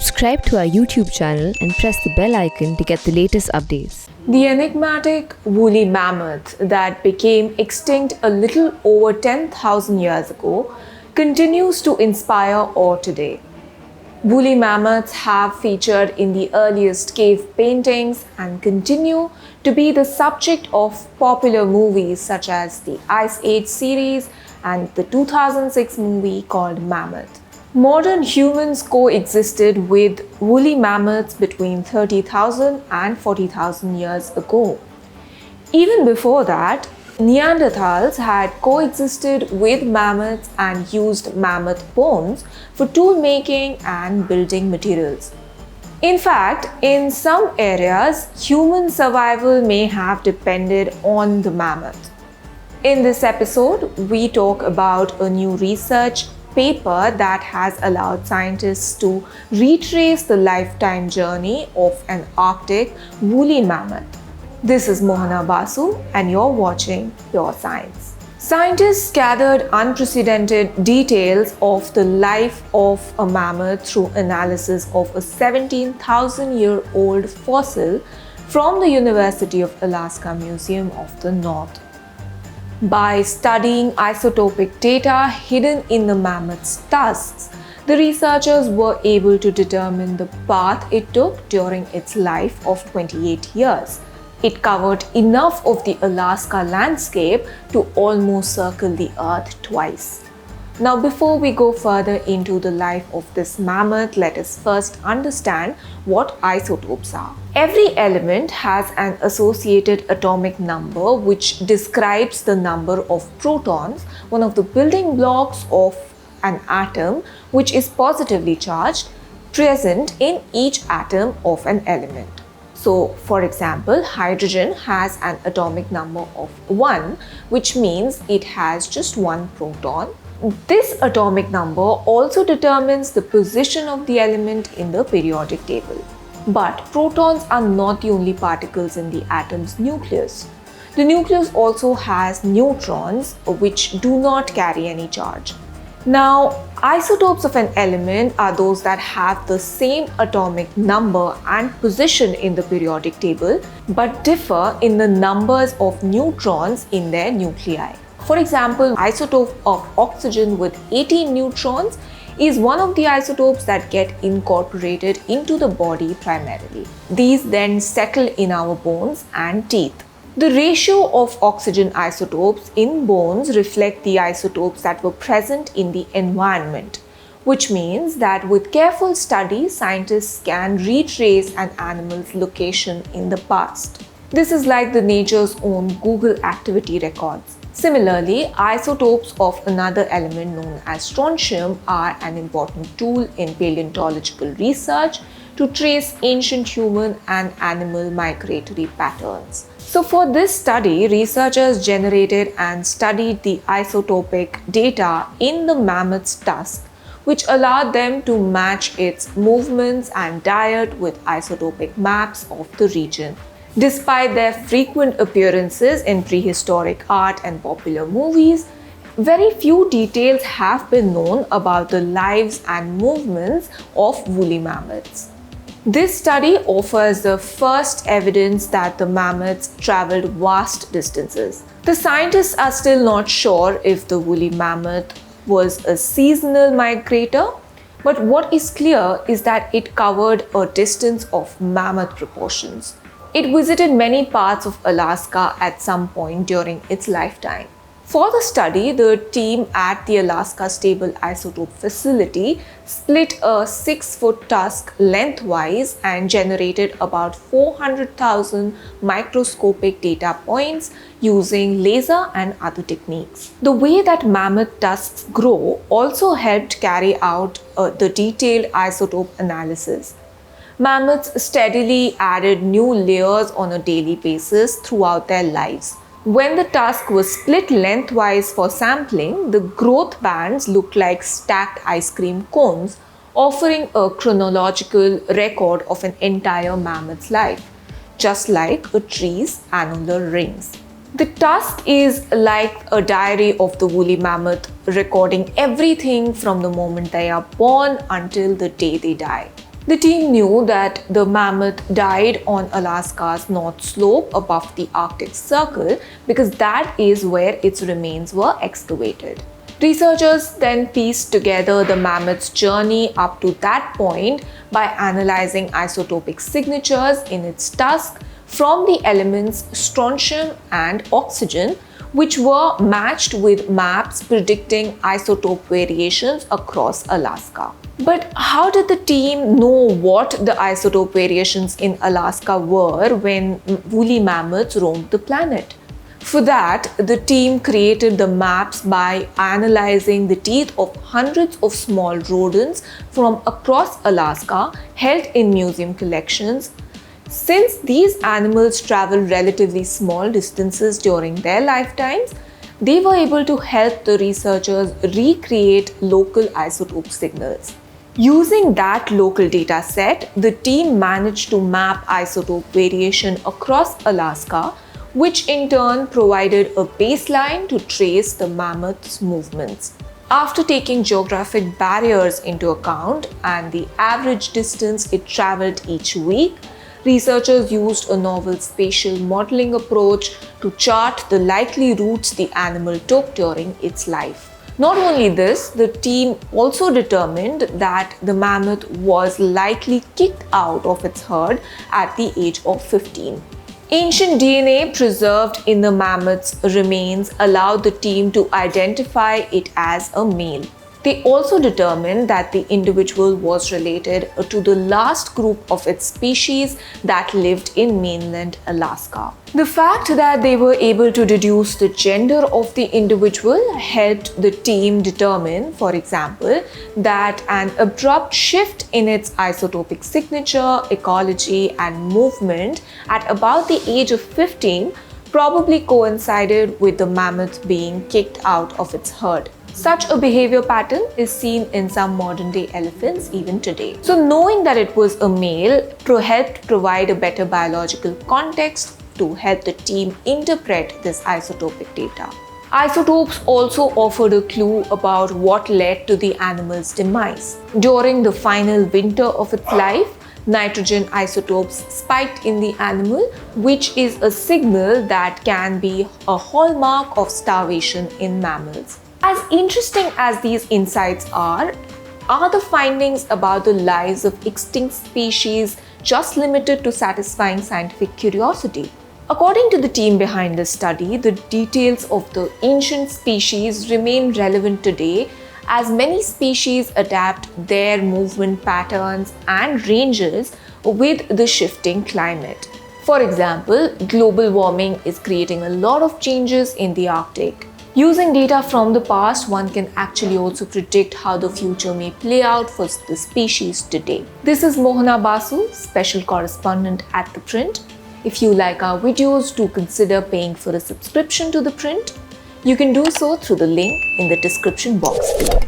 Subscribe to our YouTube channel and press the bell icon to get the latest updates. The enigmatic woolly mammoth that became extinct a little over 10,000 years ago continues to inspire awe today. Woolly mammoths have featured in the earliest cave paintings and continue to be the subject of popular movies such as the Ice Age series and the 2006 movie called Mammoth. Modern humans coexisted with woolly mammoths between 30,000 and 40,000 years ago. Even before that, Neanderthals had coexisted with mammoths and used mammoth bones for tool making and building materials. In fact, in some areas, human survival may have depended on the mammoth. In this episode, we talk about a new research paper that has allowed scientists to retrace the lifetime journey of an Arctic woolly mammoth. This is Mohana Basu and you're watching Pure Science. Scientists gathered unprecedented details of the life of a mammoth through analysis of a 17,000-year-old fossil from the University of Alaska Museum of the North. By studying isotopic data hidden in the mammoth's tusks, the researchers were able to determine the path it took during its life of 28 years. It covered enough of the Alaska landscape to almost circle the Earth twice. Now, before we go further into the life of this mammoth, let us first understand what isotopes are. Every element has an associated atomic number which describes the number of protons, one of the building blocks of an atom, which is positively charged, present in each atom of an element. So, for example, hydrogen has an atomic number of 1, which means it has just one proton. This atomic number also determines the position of the element in the periodic table. But protons are not the only particles in the atom's nucleus. The nucleus also has neutrons, which do not carry any charge. Now, isotopes of an element are those that have the same atomic number and position in the periodic table, but differ in the numbers of neutrons in their nuclei. For example, isotope of oxygen with 18 neutrons is one of the isotopes that get incorporated into the body primarily. These then settle in our bones and teeth. The ratio of oxygen isotopes in bones reflect the isotopes that were present in the environment, which means that with careful study, scientists can retrace an animal's location in the past. This is like the nature's own Google activity records. Similarly, isotopes of another element known as strontium are an important tool in paleontological research to trace ancient human and animal migratory patterns. So for this study, researchers generated and studied the isotopic data in the mammoth's tusk, which allowed them to match its movements and diet with isotopic maps of the region. Despite their frequent appearances in prehistoric art and popular movies, very few details have been known about the lives and movements of woolly mammoths. This study offers the first evidence that the mammoths traveled vast distances. The scientists are still not sure if the woolly mammoth was a seasonal migrator, but what is clear is that it covered a distance of mammoth proportions. It visited many parts of Alaska at some point during its lifetime. For the study, the team at the Alaska Stable Isotope Facility split a 6-foot tusk lengthwise and generated about 400,000 microscopic data points using laser and other techniques. The way that mammoth tusks grow also helped carry out the detailed isotope analysis. Mammoths steadily added new layers on a daily basis throughout their lives. When the tusk was split lengthwise for sampling, the growth bands looked like stacked ice cream cones, offering a chronological record of an entire mammoth's life, just like a tree's annular rings. The tusk is like a diary of the woolly mammoth, recording everything from the moment they are born until the day they die. The team knew that the mammoth died on Alaska's north slope above the Arctic Circle because that is where its remains were excavated. Researchers then pieced together the mammoth's journey up to that point by analyzing isotopic signatures in its tusk from the elements strontium and oxygen, which were matched with maps predicting isotope variations across Alaska. But how did the team know what the isotope variations in Alaska were when woolly mammoths roamed the planet? For that, the team created the maps by analyzing the teeth of hundreds of small rodents from across Alaska held in museum collections. Since these animals travel relatively small distances during their lifetimes, they were able to help the researchers recreate local isotope signals. Using that local data set, the team managed to map isotope variation across Alaska, which in turn provided a baseline to trace the mammoth's movements. After taking geographic barriers into account and the average distance it traveled each week, researchers used a novel spatial modeling approach to chart the likely routes the animal took during its life. Not only this, the team also determined that the mammoth was likely kicked out of its herd at the age of 15. Ancient DNA preserved in the mammoth's remains allowed the team to identify it as a male. They also determined that the individual was related to the last group of its species that lived in mainland Alaska. The fact that they were able to deduce the gender of the individual helped the team determine, for example, that an abrupt shift in its isotopic signature, ecology, and movement at about the age of 15 probably coincided with the mammoth being kicked out of its herd. Such a behavior pattern is seen in some modern-day elephants even today. So knowing that it was a male helped provide a better biological context to help the team interpret this isotopic data. Isotopes also offered a clue about what led to the animal's demise. During the final winter of its life, nitrogen isotopes spiked in the animal, which is a signal that can be a hallmark of starvation in mammals. As interesting as these insights are the findings about the lives of extinct species just limited to satisfying scientific curiosity? According to the team behind this study, the details of the ancient species remain relevant today as many species adapt their movement patterns and ranges with the shifting climate. For example, global warming is creating a lot of changes in the Arctic. Using data from the past, one can actually also predict how the future may play out for the species today. This is Mohana Basu, special correspondent at The Print. If you like our videos, do consider paying for a subscription to The Print. You can do so through the link in the description box below.